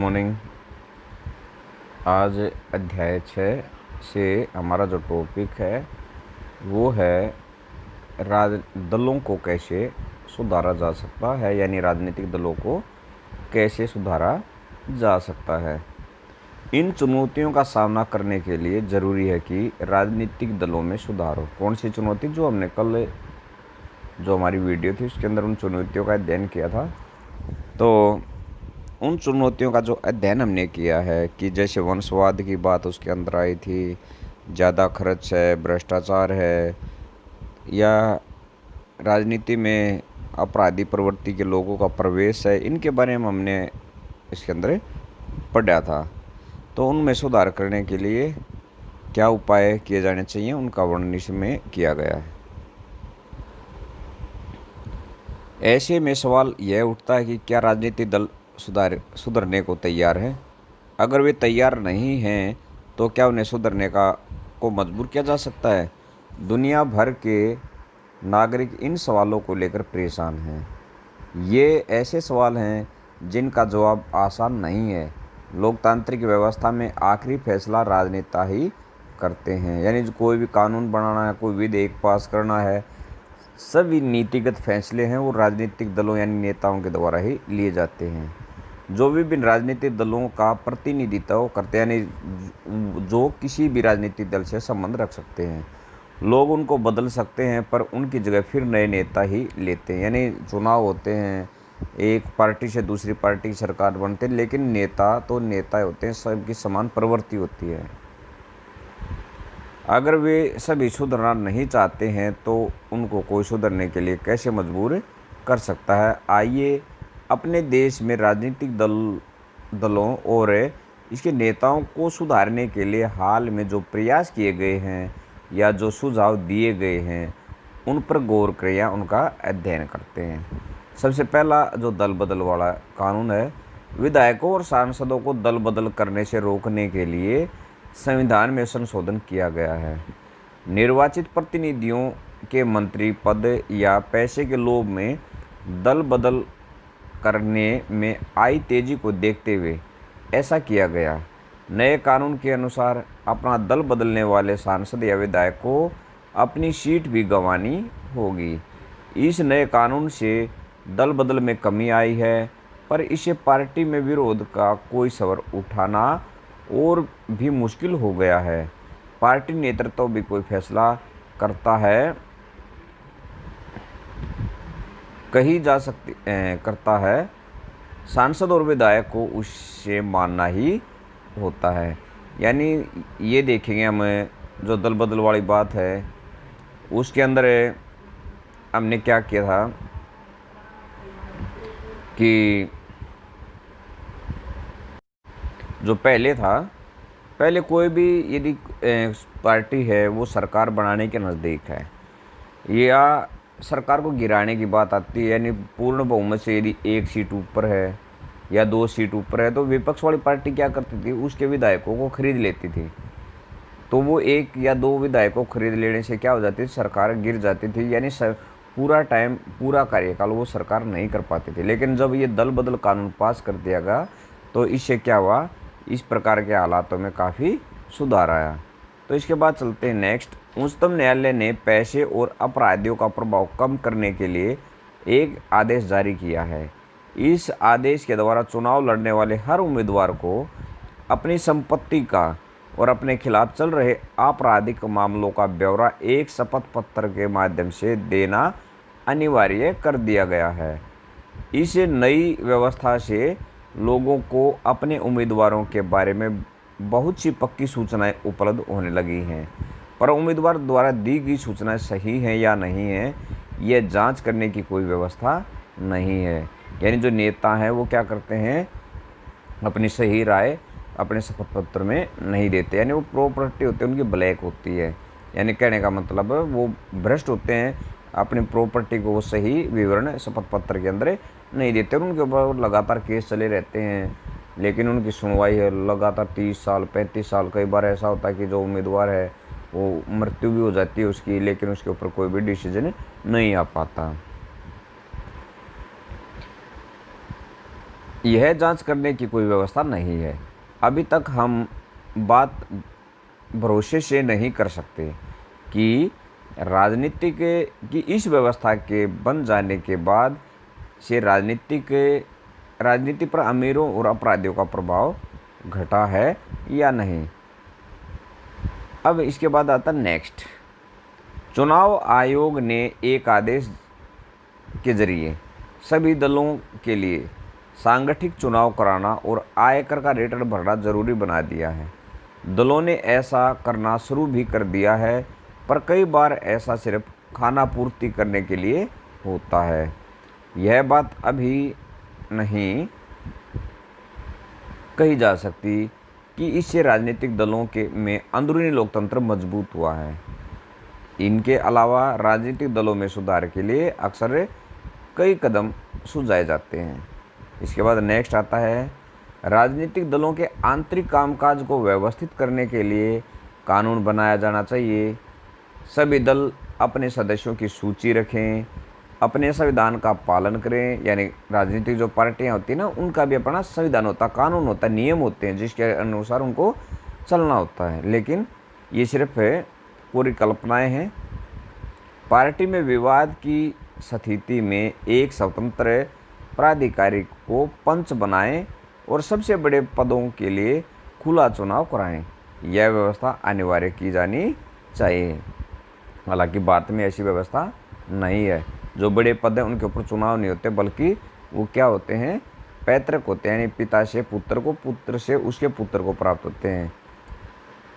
Morning. आज अध्याय 6 से हमारा जो टॉपिक है वो है राज दलों को कैसे सुधारा जा सकता है, यानी राजनीतिक दलों को कैसे सुधारा जा सकता है। इन चुनौतियों का सामना करने के लिए ज़रूरी है कि राजनीतिक दलों में सुधार हो। कौन सी चुनौती? जो हमने कल जो हमारी वीडियो थी उसके अंदर उन चुनौतियों का अध्ययन किया था। तो उन चुनौतियों का जो अध्ययन हमने किया है कि जैसे वंशवाद की बात उसके अंदर आई थी, ज़्यादा खर्च है, भ्रष्टाचार है, या राजनीति में अपराधी प्रवृत्ति के लोगों का प्रवेश है, इनके बारे में हमने इसके अंदर पढ़ा था। तो उनमें सुधार करने के लिए क्या उपाय किए जाने चाहिए उनका वर्णन इसमें किया गया है। ऐसे में सवाल यह उठता है कि क्या राजनीतिक दल सुधरने को तैयार है? अगर वे तैयार नहीं हैं तो क्या उन्हें सुधरने को मजबूर किया जा सकता है? दुनिया भर के नागरिक इन सवालों को लेकर परेशान हैं। ये ऐसे सवाल हैं जिनका जवाब आसान नहीं है। लोकतांत्रिक व्यवस्था में आखिरी फैसला राजनेता ही करते हैं, यानी जो कोई भी कानून बनाना है, कोई विधेयक पास करना है, सभी नीतिगत फैसले हैं वो राजनीतिक दलों यानी नेताओं के द्वारा ही लिए जाते हैं। जो विभिन्न राजनीतिक दलों का प्रतिनिधित्व करते हैं, यानी जो किसी भी राजनीतिक दल से संबंध रख सकते हैं। लोग उनको बदल सकते हैं पर उनकी जगह फिर नए नेता ही लेते हैं, यानी चुनाव होते हैं, एक पार्टी से दूसरी पार्टी की सरकार बनते हैं, लेकिन नेता तो नेता होते हैं, सबकी समान प्रवृत्ति होती है। अगर वे सभी सुधरना नहीं चाहते हैं तो उनको कोई सुधरने के लिए कैसे मजबूर कर सकता है? आइए अपने देश में राजनीतिक दलों और इसके नेताओं को सुधारने के लिए हाल में जो प्रयास किए गए हैं या जो सुझाव दिए गए हैं उन पर गौर करें या उनका अध्ययन करते हैं। सबसे पहला जो दल बदल वाला कानून है, विधायकों और सांसदों को दल बदल करने से रोकने के लिए संविधान में संशोधन किया गया है। निर्वाचित प्रतिनिधियों के मंत्री पद या पैसे के लोभ में दल बदल करने में आई तेजी को देखते हुए ऐसा किया गया। नए कानून के अनुसार अपना दल बदलने वाले सांसद या विधायक को अपनी सीट भी गंवानी होगी। इस नए कानून से दल बदल में कमी आई है, पर इसे पार्टी में विरोध का कोई सवाल उठाना और भी मुश्किल हो गया है। पार्टी नेतृत्व भी कोई फैसला करता है करता है, सांसद और विधायक को उससे मानना ही होता है। यानी ये देखेंगे हम, जो दल बदल वाली बात है उसके अंदर हमने क्या किया था कि जो पहले कोई भी यदि पार्टी है वो सरकार बनाने के नज़दीक है या सरकार को गिराने की बात आती है, यानी पूर्ण बहुमत से यदि एक सीट ऊपर है या दो सीट ऊपर है, तो विपक्ष वाली पार्टी क्या करती थी, उसके विधायकों को खरीद लेती थी। तो वो एक या दो विधायकों को खरीद लेने से क्या हो जाती थी, सरकार गिर जाती थी, यानी पूरा कार्यकाल वो सरकार नहीं कर पाती थी। लेकिन जब ये दल बदल कानून पास कर दिया गया तो इससे क्या हुआ, इस प्रकार के हालातों में काफ़ी सुधार आया। तो इसके बाद चलते हैं नेक्स्ट। उच्चतम न्यायालय ने पैसे और अपराधियों का प्रभाव कम करने के लिए एक आदेश जारी किया है। इस आदेश के द्वारा चुनाव लड़ने वाले हर उम्मीदवार को अपनी संपत्ति का और अपने खिलाफ चल रहे आपराधिक मामलों का ब्यौरा एक शपथ पत्र के माध्यम से देना अनिवार्य कर दिया गया है। इस नई व्यवस्था से लोगों को अपने उम्मीदवारों के बारे में बहुत सी पक्की सूचनाएं उपलब्ध होने लगी हैं, पर उम्मीदवार द्वारा दी गई सूचनाएं सही हैं या नहीं हैं यह जांच करने की कोई व्यवस्था नहीं है। यानी जो नेता हैं वो क्या करते हैं, अपनी सही राय अपने शपथ पत्र में नहीं देते, यानी वो प्रॉपर्टी होती है उनकी ब्लैक होती है। यानी कहने का मतलब है वो भ्रष्ट होते हैं, अपनी प्रॉपर्टी को वो सही विवरण शपथ पत्र के अंदर नहीं देते और उनके ऊपर लगातार केस चले रहते हैं, लेकिन उनकी सुनवाई है लगातार 30 साल 35 साल। कई बार ऐसा होता है कि जो उम्मीदवार है वो मृत्यु भी हो जाती है उसकी, लेकिन उसके ऊपर कोई भी डिसीजन नहीं आ पाता। यह जांच करने की कोई व्यवस्था नहीं है। अभी तक हम बात भरोसे से नहीं कर सकते कि की इस व्यवस्था के बन जाने के बाद से राजनीति पर अमीरों और अपराधियों का प्रभाव घटा है या नहीं। अब इसके बाद आता नेक्स्ट। चुनाव आयोग ने एक आदेश के जरिए सभी दलों के लिए सांगठनिक चुनाव कराना और आयकर का रिटर्न भरना जरूरी बना दिया है। दलों ने ऐसा करना शुरू भी कर दिया है, पर कई बार ऐसा सिर्फ खाना पूर्ति करने के लिए होता है। यह बात अभी नहीं कही जा सकती कि इससे राजनीतिक दलों के में अंदरूनी लोकतंत्र मजबूत हुआ है। इनके अलावा राजनीतिक दलों में सुधार के लिए अक्सर कई कदम सुझाए जाते हैं। इसके बाद नेक्स्ट आता है, राजनीतिक दलों के आंतरिक कामकाज को व्यवस्थित करने के लिए कानून बनाया जाना चाहिए। सभी दल अपने सदस्यों की सूची रखें, अपने संविधान का पालन करें। यानी राजनीतिक जो पार्टियां होती हैं ना, उनका भी अपना संविधान होता है, कानून होता है, नियम होते हैं जिसके अनुसार उनको चलना होता है। लेकिन ये सिर्फ पूरी कल्पनाएं हैं। पार्टी में विवाद की स्थिति में एक स्वतंत्र प्राधिकारी को पंच बनाएं और सबसे बड़े पदों के लिए खुला चुनाव कराएं। यह व्यवस्था अनिवार्य की जानी चाहिए। हालांकि भारत में ऐसी व्यवस्था नहीं है। जो बड़े पद हैं उनके ऊपर चुनाव नहीं होते, बल्कि वो क्या होते हैं, पैतृक होते हैं। यानी पिता से पुत्र को, पुत्र से उसके पुत्र को प्राप्त होते हैं।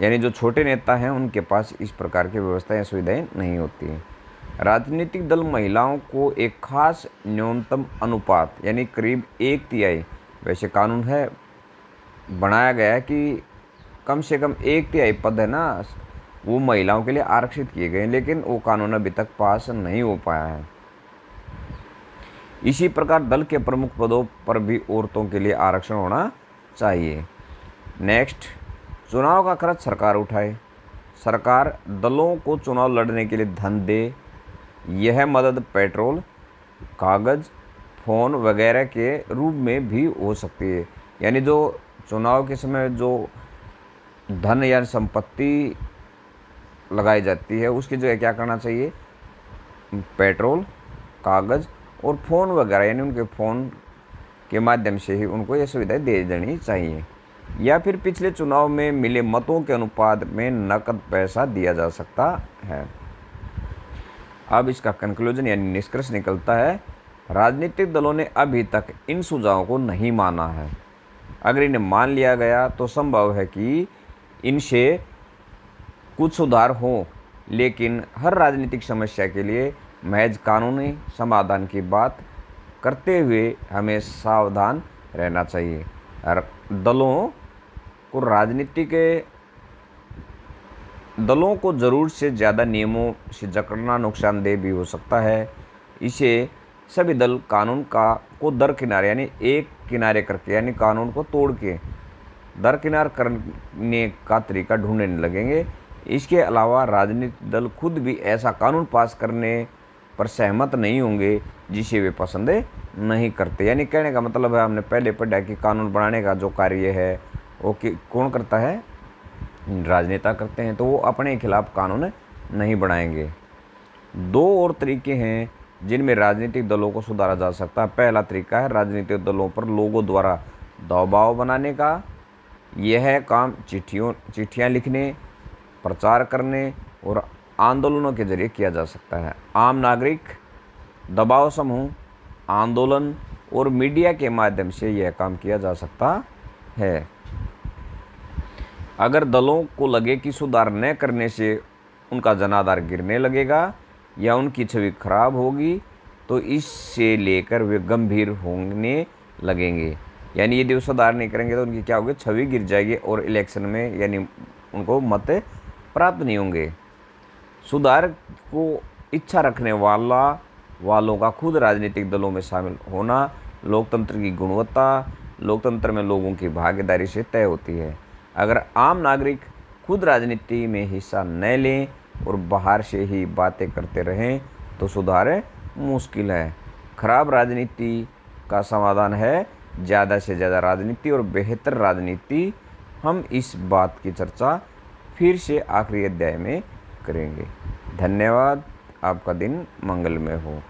यानी जो छोटे नेता हैं उनके पास इस प्रकार की व्यवस्था या सुविधाएं नहीं होती। राजनीतिक दल महिलाओं को एक खास न्यूनतम अनुपात यानी करीब 1/3, वैसे कानून है बनाया गया है कि कम से कम 1/3 पद है ना, वो महिलाओं के लिए आरक्षित किए गए हैं, लेकिन वो कानून अभी तक पास नहीं हो पाया है। इसी प्रकार दल के प्रमुख पदों पर भी औरतों के लिए आरक्षण होना चाहिए। नेक्स्ट, चुनाव का खर्च सरकार उठाए। सरकार दलों को चुनाव लड़ने के लिए धन दे। यह मदद पेट्रोल, कागज़, फ़ोन वगैरह के रूप में भी हो सकती है। यानी जो चुनाव के समय जो धन या संपत्ति लगाई जाती है, उसकी जगह क्या करना चाहिए, पेट्रोल, कागज़ और फ़ोन वगैरह, यानी उनके फ़ोन के माध्यम से ही उनको ये सुविधाएं दे देनी चाहिए। या फिर पिछले चुनाव में मिले मतों के अनुपात में नकद पैसा दिया जा सकता है। अब इसका कंक्लूजन यानी निष्कर्ष निकलता है, राजनीतिक दलों ने अभी तक इन सुझावों को नहीं माना है। अगर इन्हें मान लिया गया तो संभव है कि इनसे कुछ सुधार हो, लेकिन हर राजनीतिक समस्या के लिए महज कानूनी समाधान की बात करते हुए हमें सावधान रहना चाहिए। दलों को ज़रूरत से ज़्यादा नियमों से जकड़ना नुकसानदेह भी हो सकता है। इसे सभी दल कानून को दरकिनार यानी एक किनारे करके, यानी कानून को तोड़ के दरकिनार करने का तरीका ढूंढने लगेंगे। इसके अलावा राजनीतिक दल खुद भी ऐसा कानून पास करने पर सहमत नहीं होंगे जिसे वे पसंद नहीं करते। यानी कहने का मतलब है, हमने पहले पढ़ा कि कानून बनाने का जो कार्य है वो कौन करता है, राजनेता करते हैं, तो वो अपने खिलाफ कानून नहीं बनाएंगे। दो और तरीके हैं जिनमें राजनीतिक दलों को सुधारा जा सकता है। पहला तरीका है राजनीतिक दलों पर लोगों द्वारा दबाव बनाने का। यह काम चिट्ठियाँ लिखने, प्रचार करने और आंदोलनों के जरिए किया जा सकता है। आम नागरिक, दबाव समूह, आंदोलन और मीडिया के माध्यम से यह काम किया जा सकता है। अगर दलों को लगे कि सुधार न करने से उनका जनाधार गिरने लगेगा या उनकी छवि खराब होगी, तो इससे लेकर वे गंभीर होने लगेंगे। यानी यदि वो सुधार नहीं करेंगे तो उनकी क्या होगी, छवि गिर जाएगी और इलेक्शन में यानी उनको मत प्राप्त नहीं होंगे। सुधार को इच्छा रखने वालों का खुद राजनीतिक दलों में शामिल होना लोकतंत्र की गुणवत्ता, लोकतंत्र में लोगों की भागीदारी से तय होती है। अगर आम नागरिक खुद राजनीति में हिस्सा न लें और बाहर से ही बातें करते रहें तो सुधार मुश्किल है। खराब राजनीति का समाधान है ज़्यादा से ज़्यादा राजनीति और बेहतर राजनीति, हम इस बात की चर्चा फिर से आखिरी अध्याय में करेंगे। धन्यवाद। आपका दिन मंगलमय हो।